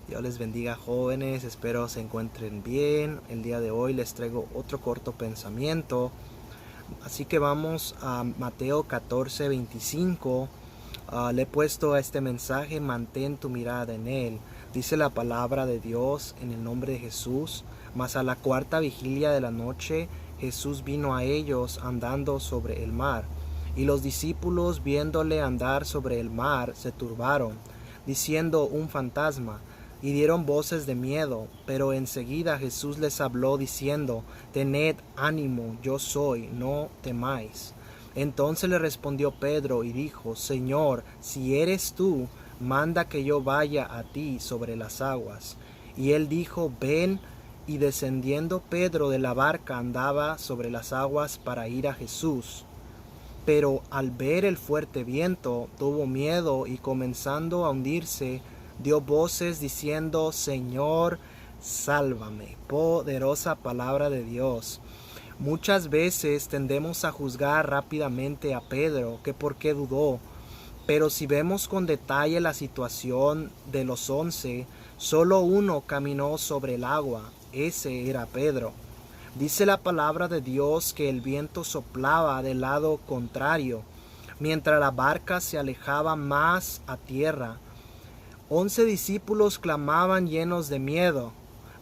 Dios les bendiga, jóvenes, espero se encuentren bien. El día de hoy les traigo otro corto pensamiento. Así que vamos a Mateo 14:25. Le he puesto a este mensaje: mantén tu mirada en él. Dice la palabra de Dios en el nombre de Jesús: mas a la cuarta vigilia de la noche Jesús vino a ellos andando sobre el mar. Y los discípulos, viéndole andar sobre el mar, se turbaron, diciendo: un fantasma. Y dieron voces de miedo. Pero enseguida Jesús les habló diciendo: tened ánimo, yo soy, no temáis. Entonces le respondió Pedro y dijo: Señor, si eres tú, manda que yo vaya a ti sobre las aguas. Y él dijo: ven. Y descendiendo Pedro de la barca andaba sobre las aguas para ir a Jesús. Pero al ver el fuerte viento, tuvo miedo y comenzando a hundirse, dio voces diciendo: Señor, sálvame. Poderosa palabra de Dios. Muchas veces tendemos a juzgar rápidamente a Pedro, que por qué dudó. Pero si vemos con detalle la situación de los 11, solo uno caminó sobre el agua. Ese era Pedro. Dice la palabra de Dios que el viento soplaba del lado contrario, mientras la barca se alejaba más a tierra. 11 discípulos clamaban llenos de miedo,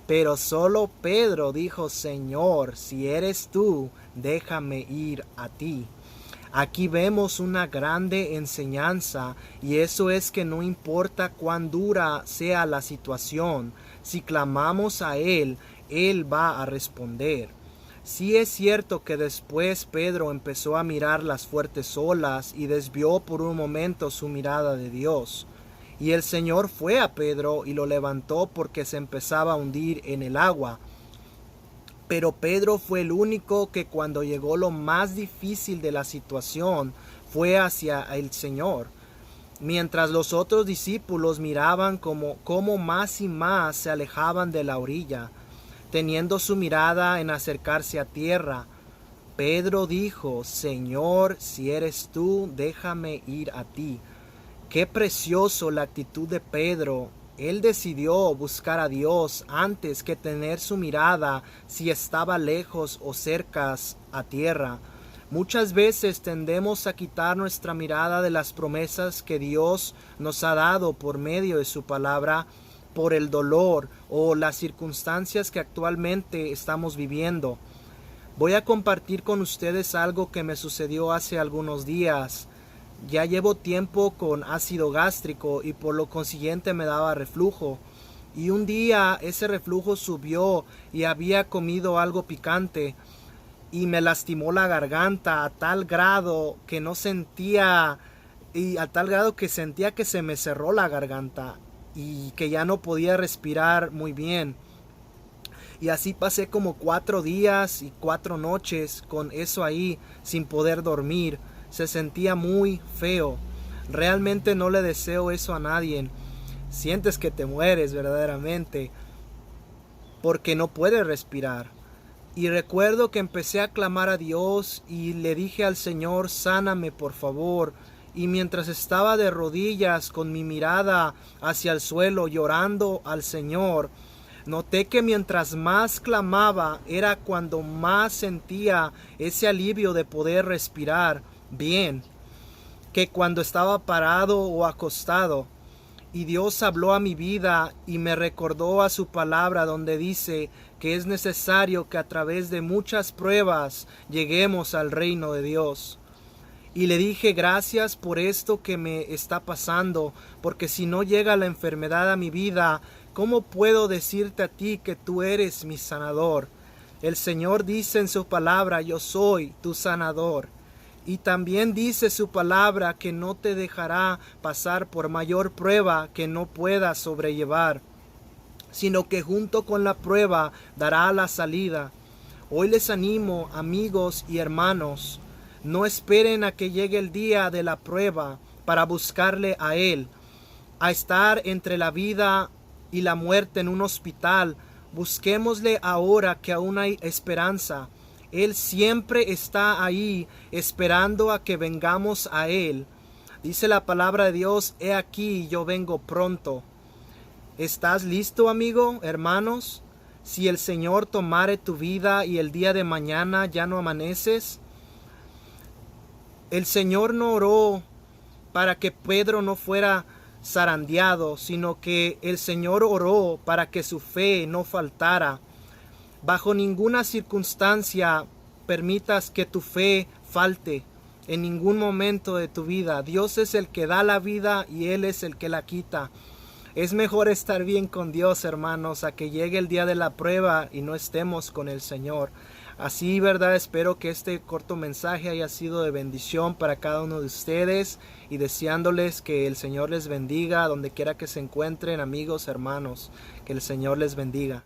pero solo Pedro dijo: Señor, si eres tú, déjame ir a ti. Aquí vemos una grande enseñanza, y eso es que no importa cuán dura sea la situación, si clamamos a Él, Él va a responder. Sí es cierto que después Pedro empezó a mirar las fuertes olas y desvió por un momento su mirada de Dios. Y el Señor fue a Pedro y lo levantó porque se empezaba a hundir en el agua. Pero Pedro fue el único que cuando llegó lo más difícil de la situación fue hacia el Señor. Mientras los otros discípulos miraban cómo más y más se alejaban de la orilla, teniendo su mirada en acercarse a tierra, Pedro dijo: Señor, si eres tú, déjame ir a ti. Qué precioso la actitud de Pedro. Él decidió buscar a Dios antes que tener su mirada si estaba lejos o cerca a tierra. Muchas veces tendemos a quitar nuestra mirada de las promesas que Dios nos ha dado por medio de su palabra, por el dolor o las circunstancias que actualmente estamos viviendo. Voy a compartir con ustedes algo que me sucedió hace algunos días. Ya llevo tiempo con ácido gástrico y por lo consiguiente me daba reflujo. Y un día ese reflujo subió y había comido algo picante y me lastimó la garganta a tal grado que no sentía, y a tal grado que sentía que se me cerró la garganta y que ya no podía respirar muy bien. Y así pasé como 4 días y 4 noches con eso ahí, sin poder dormir. Se sentía muy feo. Realmente no le deseo eso a nadie. Sientes que te mueres verdaderamente porque no puedes respirar. Y recuerdo que empecé a clamar a Dios y le dije al Señor: sáname por favor. Y mientras estaba de rodillas con mi mirada hacia el suelo llorando al Señor, noté que mientras más clamaba era cuando más sentía ese alivio de poder respirar bien, que cuando estaba parado o acostado. Y Dios habló a mi vida y me recordó a su palabra donde dice que es necesario que a través de muchas pruebas lleguemos al reino de Dios. Y le dije: gracias por esto que me está pasando, porque si no llega la enfermedad a mi vida, ¿cómo puedo decirte a ti que tú eres mi sanador? El Señor dice en su palabra: yo soy tu sanador. Y también dice su palabra que no te dejará pasar por mayor prueba que no puedas sobrellevar, sino que junto con la prueba dará la salida. Hoy les animo, amigos y hermanos, no esperen a que llegue el día de la prueba para buscarle a Él, a estar entre la vida y la muerte en un hospital. Busquémosle ahora que aún hay esperanza. Él siempre está ahí esperando a que vengamos a Él. Dice la palabra de Dios: he aquí, yo vengo pronto. ¿Estás listo, amigo, hermanos? Si el Señor tomare tu vida y el día de mañana ya no amaneces, el Señor no oró para que Pedro no fuera zarandeado, sino que el Señor oró para que su fe no faltara. Bajo ninguna circunstancia permitas que tu fe falte en ningún momento de tu vida. Dios es el que da la vida y Él es el que la quita. Es mejor estar bien con Dios, hermanos, a que llegue el día de la prueba y no estemos con el Señor. Así, verdad, espero que este corto mensaje haya sido de bendición para cada uno de ustedes y deseándoles que el Señor les bendiga donde quiera que se encuentren, amigos, hermanos, que el Señor les bendiga.